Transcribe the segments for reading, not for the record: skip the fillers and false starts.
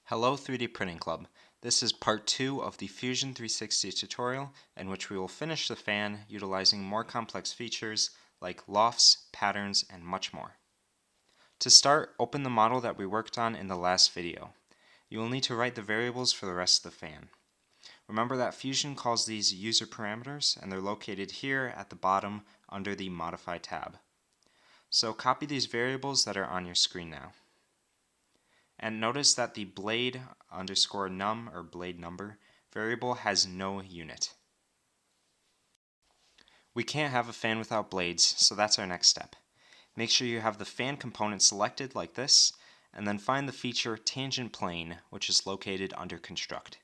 Hello 3D Printing Club. This is part 2 of the Fusion 360 tutorial in which we will finish the fan utilizing more complex features like lofts, patterns, and much more. To start, open the model that we worked on in the last video. You will need to write the variables for the rest of the fan. Remember that Fusion calls these user parameters and they're located here at the bottom under the Modify tab. So copy these variables that are on your screen now. And notice that the blade underscore num or blade number variable has no unit. We can't have a fan without blades, so that's our next step. Make sure you have the fan component selected like this, and then find the feature tangent plane, which is located under construct.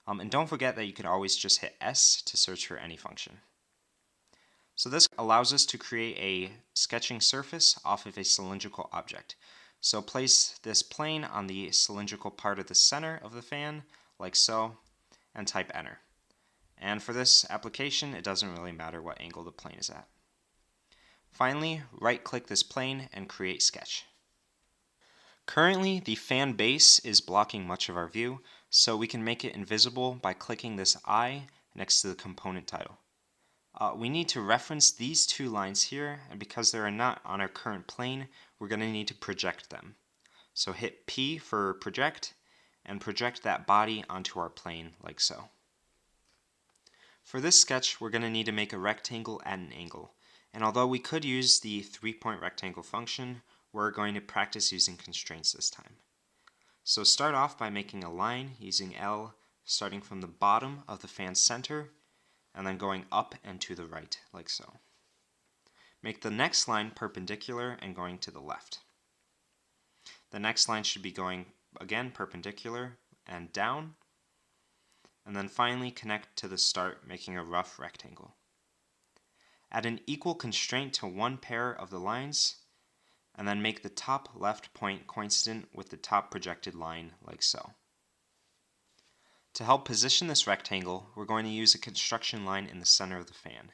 And don't forget that you can always just hit S to search for any function. So this allows us to create a sketching surface off of a cylindrical object. So place this plane on the cylindrical part of the center of the fan, like so, and type enter. And for this application, it doesn't really matter what angle the plane is at. Finally, right-click this plane and create sketch. Currently, the fan base is blocking much of our view, so we can make it invisible by clicking this eye next to the component title. We need to reference these two lines here, and because they are not on our current plane, we're going to need to project them. So hit P for project, and project that body onto our plane like so. For this sketch, we're going to need to make a rectangle at an angle, and although we could use the 3-point rectangle function, we're going to practice using constraints this time. So start off by making a line using L, starting from the bottom of the fan center, and then going up and to the right, like so. Make the next line perpendicular and going to the left. The next line should be going again perpendicular and down, and then finally connect to the start, making a rough rectangle. Add an equal constraint to one pair of the lines, and then make the top left point coincident with the top projected line, like so. To help position this rectangle, we're going to use a construction line in the center of the fan.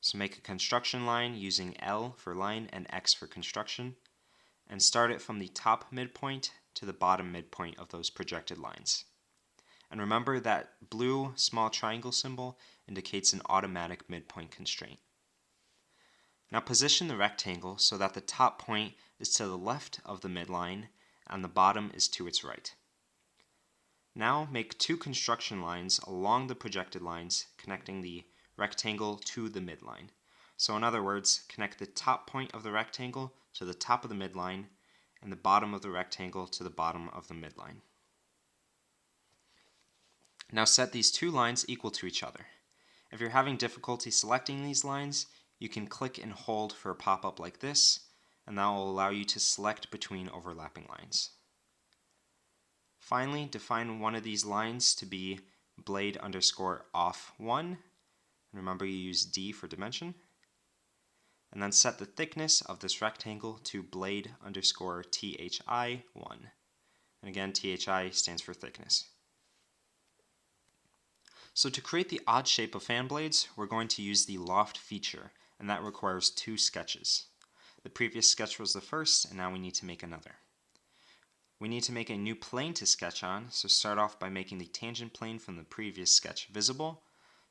So make a construction line using L for line and X for construction, and start it from the top midpoint to the bottom midpoint of those projected lines. And remember that blue small triangle symbol indicates an automatic midpoint constraint. Now position the rectangle so that the top point is to the left of the midline and the bottom is to its right. Now make two construction lines along the projected lines connecting the rectangle to the midline. So in other words, connect the top point of the rectangle to the top of the midline and the bottom of the rectangle to the bottom of the midline. Now set these two lines equal to each other. If you're having difficulty selecting these lines, you can click and hold for a pop-up like this, and that will allow you to select between overlapping lines. Finally, define one of these lines to be blade underscore off 1. And remember you use D for dimension. And then set the thickness of this rectangle to blade underscore THI 1. And again, THI stands for thickness. So to create the odd shape of fan blades, we're going to use the loft feature, and that requires two sketches. The previous sketch was the first, and now we need to make another. We need to make a new plane to sketch on, so start off by making the tangent plane from the previous sketch visible.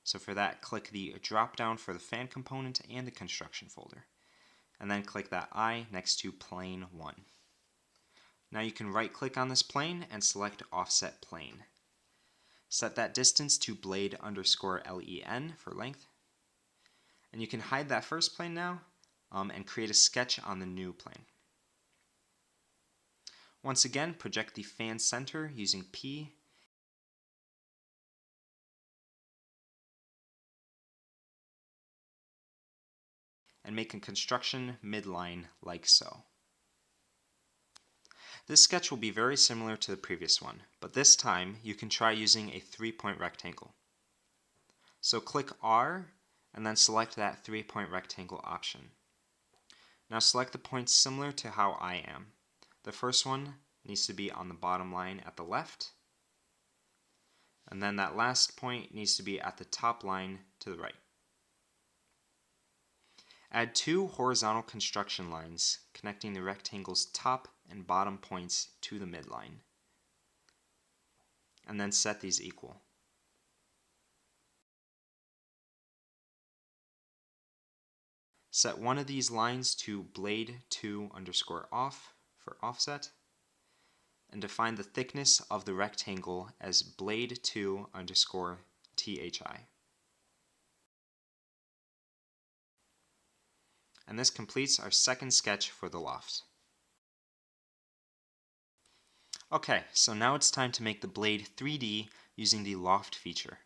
So for that, click the drop down for the fan component and the construction folder. And then click that eye next to plane 1. Now you can right click on this plane and select offset plane. Set that distance to blade underscore LEN for length. And you can hide that first plane now and create a sketch on the new plane. Once again, project the fan center using P and make a construction midline like so. This sketch will be very similar to the previous one, but this time you can try using a 3-point rectangle. So click R and then select that 3-point rectangle option. Now select the points similar to how I am. The first one needs to be on the bottom line at the left, and then that last point needs to be at the top line to the right. Add two horizontal construction lines connecting the rectangle's top and bottom points to the midline. and then set these equal. Set one of these lines to blade2_off for offset, and define the thickness of the rectangle as blade2_thi. And this completes our second sketch for the loft. Okay, so now it's time to make the blade 3D using the Loft feature.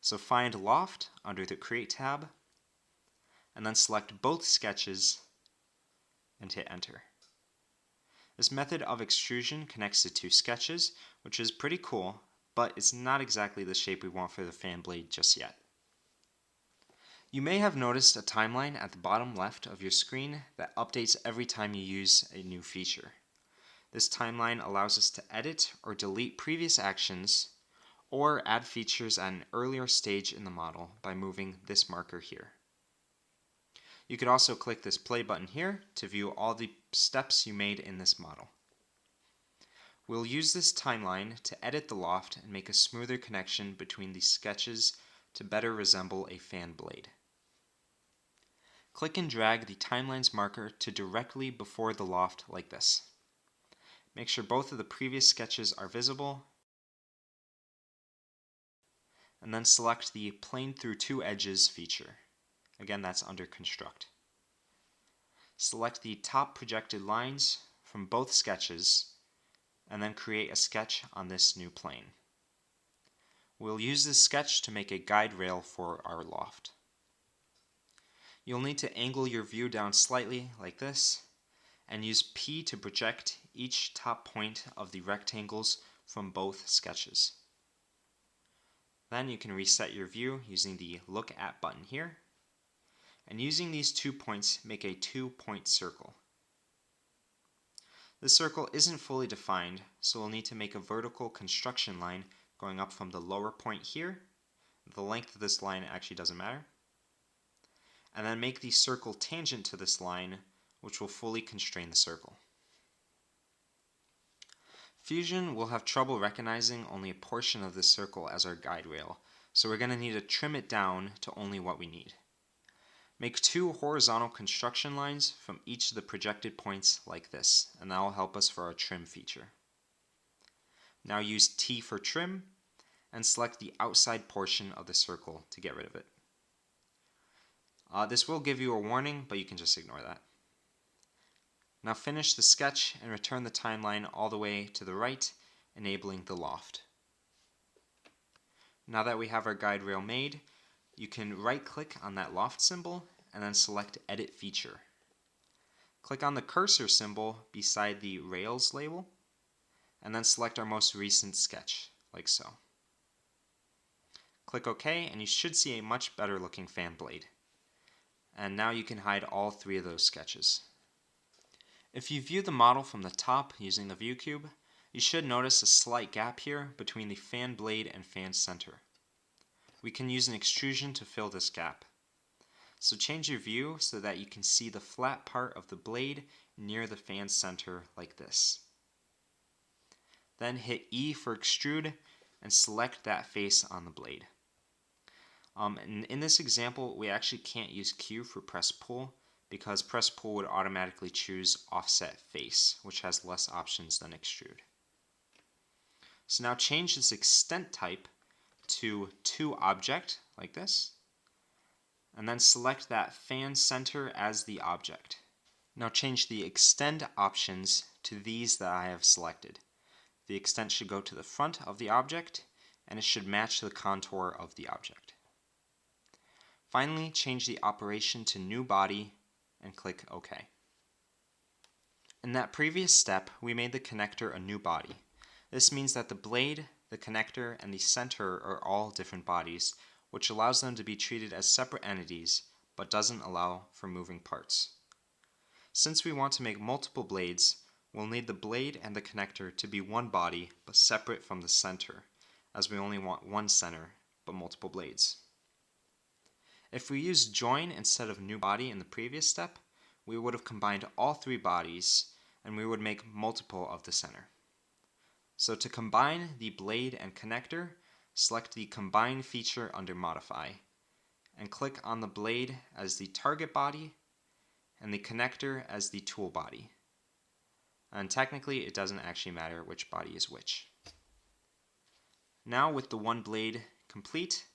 So find Loft under the Create tab, and then select both sketches and hit Enter. This method of extrusion connects to two sketches, which is pretty cool, but it's not exactly the shape we want for the fan blade just yet. You may have noticed a timeline at the bottom left of your screen that updates every time you use a new feature. This timeline allows us to edit or delete previous actions or add features at an earlier stage in the model by moving this marker here. You could also click this play button here to view all the steps you made in this model. We'll use this timeline to edit the loft and make a smoother connection between these sketches to better resemble a fan blade. Click and drag the timeline's marker to directly before the loft like this. Make sure both of the previous sketches are visible, and then select the Plane Through Two Edges feature. Again, that's under Construct. Select the top projected lines from both sketches, and then create a sketch on this new plane. We'll use this sketch to make a guide rail for our loft. You'll need to angle your view down slightly like this, and use P to project each top point of the rectangles from both sketches. Then you can reset your view using the Look At button here, and using these 2 points, make a 2-point circle. This circle isn't fully defined, so we'll need to make a vertical construction line going up from the lower point here. The length of this line actually doesn't matter. And then make the circle tangent to this line, which will fully constrain the circle. Fusion will have trouble recognizing only a portion of this circle as our guide rail, so we're going to need to trim it down to only what we need. Make 2 horizontal construction lines from each of the projected points like this, and that will help us for our trim feature. Now use T for trim, and select the outside portion of the circle to get rid of it. This will give you a warning, but you can just ignore that. Now finish the sketch and return the timeline all the way to the right, enabling the loft. Now that we have our guide rail made, you can right-click on that loft symbol and then select Edit Feature. Click on the cursor symbol beside the Rails label, and then select our most recent sketch, like so. Click OK, and you should see a much better looking fan blade. And now you can hide all 3 of those sketches. If you view the model from the top using the view cube, you should notice a slight gap here between the fan blade and fan center. We can use an extrusion to fill this gap. So change your view so that you can see the flat part of the blade near the fan center like this. Then hit E for extrude and select that face on the blade. In this example, we actually can't use Q for press pull because press pull would automatically choose offset face, which has less options than extrude. So now change this extent type to to object like this, and then select that fan center as the object. Now change the extend options to these that I have selected. The extent should go to the front of the object, and it should match the contour of the object. Finally, change the operation to New Body and click OK. In that previous step, we made the connector a new body. This means that the blade, the connector, and the center are all different bodies, which allows them to be treated as separate entities, but doesn't allow for moving parts. Since we want to make multiple blades, we'll need the blade and the connector to be one body, but separate from the center, as we only want one center, but multiple blades. If we used join instead of new body in the previous step, we would have combined all 3 bodies, and we would make multiple of the center. So to combine the blade and connector, select the Combine feature under Modify, and click on the blade as the target body and the connector as the tool body. And technically, it doesn't actually matter which body is which. Now with the one blade complete,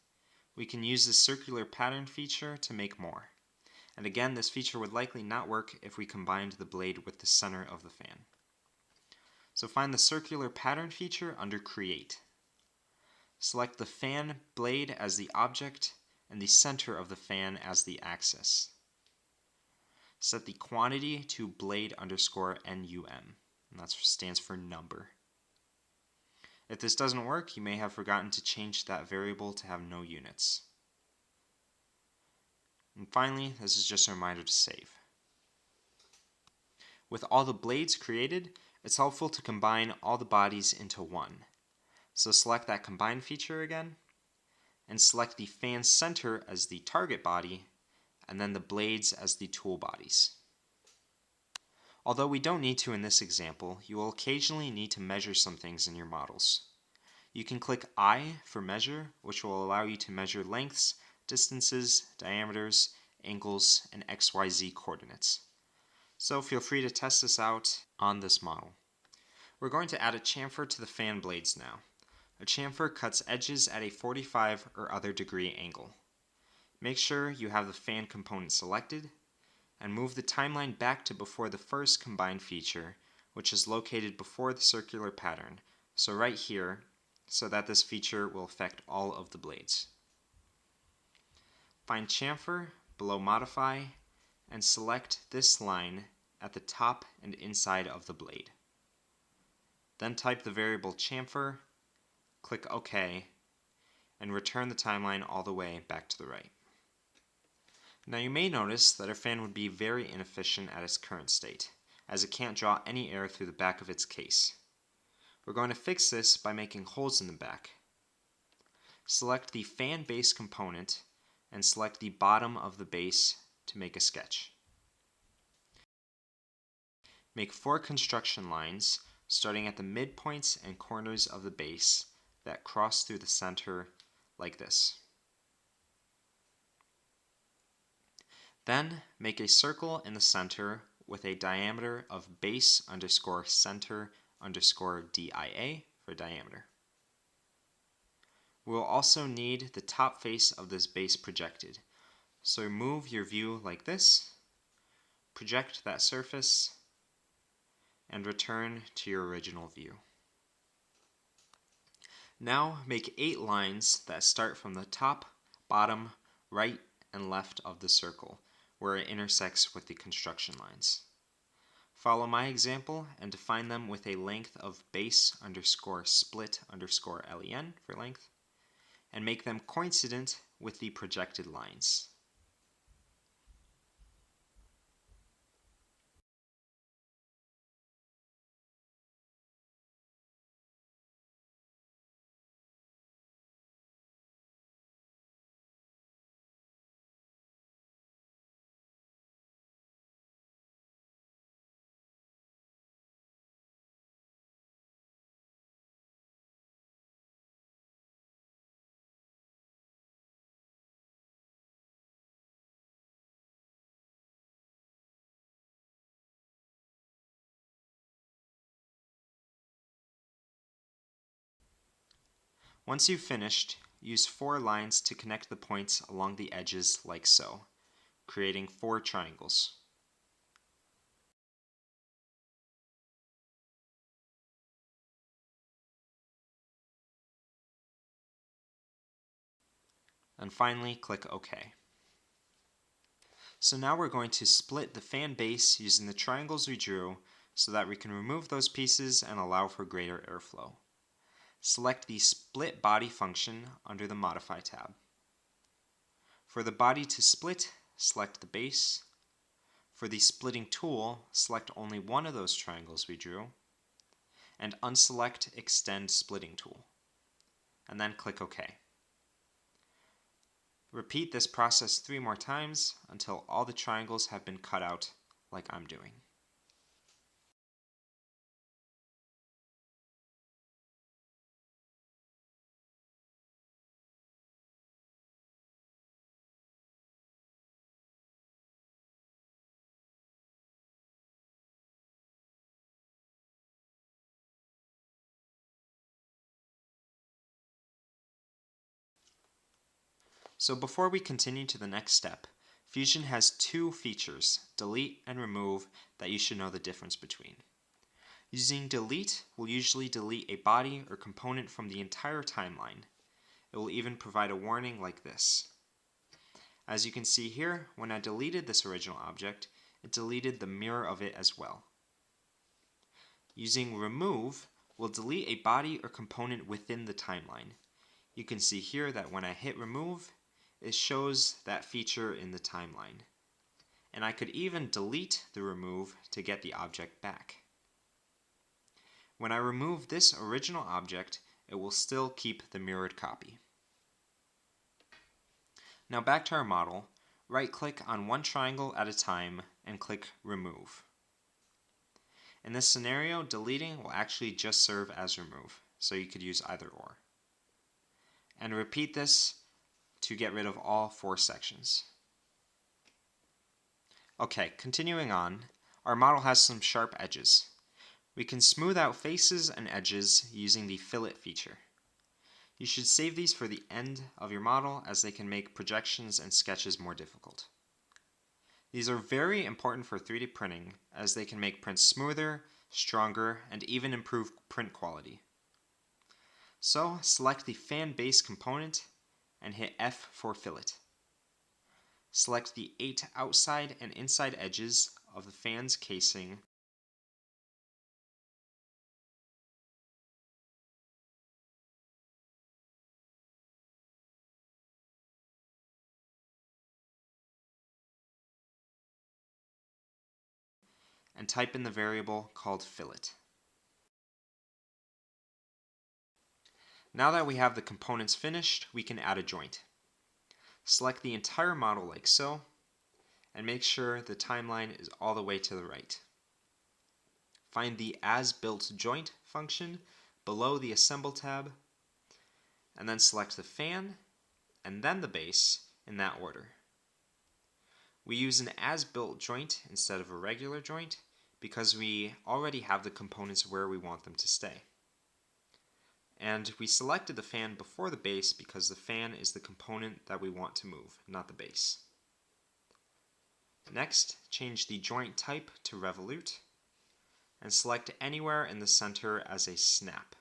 we can use the circular pattern feature to make more. And again, this feature would likely not work if we combined the blade with the center of the fan. So find the circular pattern feature under Create. Select the fan blade as the object and the center of the fan as the axis. Set the quantity to blade_NUM, and that stands for number. If this doesn't work, you may have forgotten to change that variable to have no units. And finally, this is just a reminder to save. With all the blades created, it's helpful to combine all the bodies into one. So select that Combine feature again, and select the fan center as the target body, and then the blades as the tool bodies. Although we don't need to in this example, you will occasionally need to measure some things in your models. You can click I for measure, which will allow you to measure lengths, distances, diameters, angles, and XYZ coordinates. So feel free to test this out on this model. We're going to add a chamfer to the fan blades now. A chamfer cuts edges at a 45 or other degree angle. Make sure you have the fan component selected, and move the timeline back to before the first Combine feature, which is located before the circular pattern, so right here, so that this feature will affect all of the blades. Find Chamfer below Modify, and select this line at the top and inside of the blade. Then type the variable chamfer, click OK, and return the timeline all the way back to the right. Now you may notice that our fan would be very inefficient at its current state, as it can't draw any air through the back of its case. We're going to fix this by making holes in the back. Select the fan base component and select the bottom of the base to make a sketch. Make 4 construction lines starting at the midpoints and corners of the base that cross through the center like this. Then make a circle in the center with a diameter of base_center_DIA for diameter. We will also need the top face of this base projected. So move your view like this, project that surface, and return to your original view. Now make 8 lines that start from the top, bottom, right, and left of the circle, where it intersects with the construction lines. Follow my example and define them with a length of base_split_len for length, and make them coincident with the projected lines. Once you've finished, use 4 lines to connect the points along the edges like so, creating 4 triangles. And finally, click OK. So now we're going to split the fan base using the triangles we drew so that we can remove those pieces and allow for greater airflow. Select the Split Body function under the Modify tab. For the body to split, select the base. For the splitting tool, select only one of those triangles we drew, and unselect Extend Splitting Tool, and then click OK. Repeat this process 3 more times until all the triangles have been cut out like I'm doing. So before we continue to the next step, Fusion has two features, delete and remove, that you should know the difference between. Using delete will usually delete a body or component from the entire timeline. It will even provide a warning like this. As you can see here, when I deleted this original object, it deleted the mirror of it as well. Using remove will delete a body or component within the timeline. You can see here that when I hit remove, it shows that feature in the timeline. And I could even delete the remove to get the object back. When I remove this original object, it will still keep the mirrored copy. Now back to our model, right-click on one triangle at a time and click Remove. In this scenario, deleting will actually just serve as remove, so you could use either or. And repeat this to get rid of all four sections. Okay, continuing on, our model has some sharp edges. We can smooth out faces and edges using the fillet feature. You should save these for the end of your model as they can make projections and sketches more difficult. These are very important for 3D printing as they can make prints smoother, stronger, and even improve print quality. So select the fan base component and hit F for fillet. Select the 8 outside and inside edges of the fan's casing and type in the variable called fillet. Now that we have the components finished, we can add a joint. Select the entire model like so, and make sure the timeline is all the way to the right. Find the As Built Joint function below the Assemble tab, and then select the fan, and then the base in that order. We use an as-built joint instead of a regular joint because we already have the components where we want them to stay. And we selected the fan before the base because the fan is the component that we want to move, not the base. Next, change the joint type to revolute, and select anywhere in the center as a snap,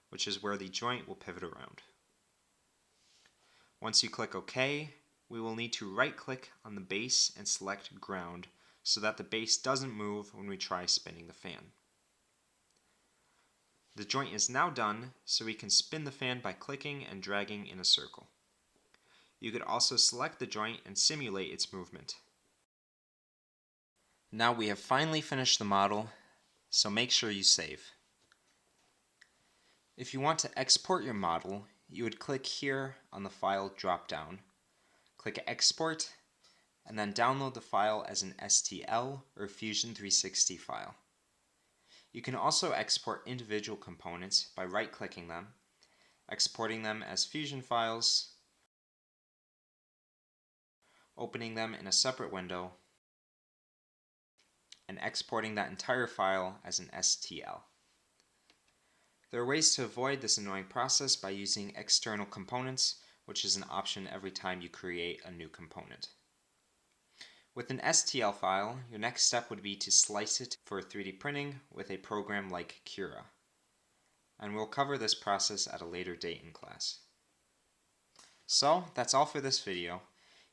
which is where the joint will pivot around. Once you click OK, we will need to right-click on the base and select ground so that the base doesn't move when we try spinning the fan. The joint is now done, so we can spin the fan by clicking and dragging in a circle. You could also select the joint and simulate its movement. Now we have finally finished the model, so make sure you save. If you want to export your model, you would click here on the File drop-down. Click Export, and then download the file as an STL or Fusion 360 file. You can also export individual components by right-clicking them, exporting them as Fusion files, opening them in a separate window, and exporting that entire file as an STL. There are ways to avoid this annoying process by using external components, which is an option every time you create a new component. With an STL file, your next step would be to slice it for 3D printing with a program like Cura. And we'll cover this process at a later date in class. So, that's all for this video.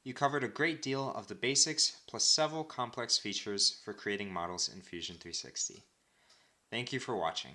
You covered a great deal of the basics plus several complex features for creating models in Fusion 360. Thank you for watching.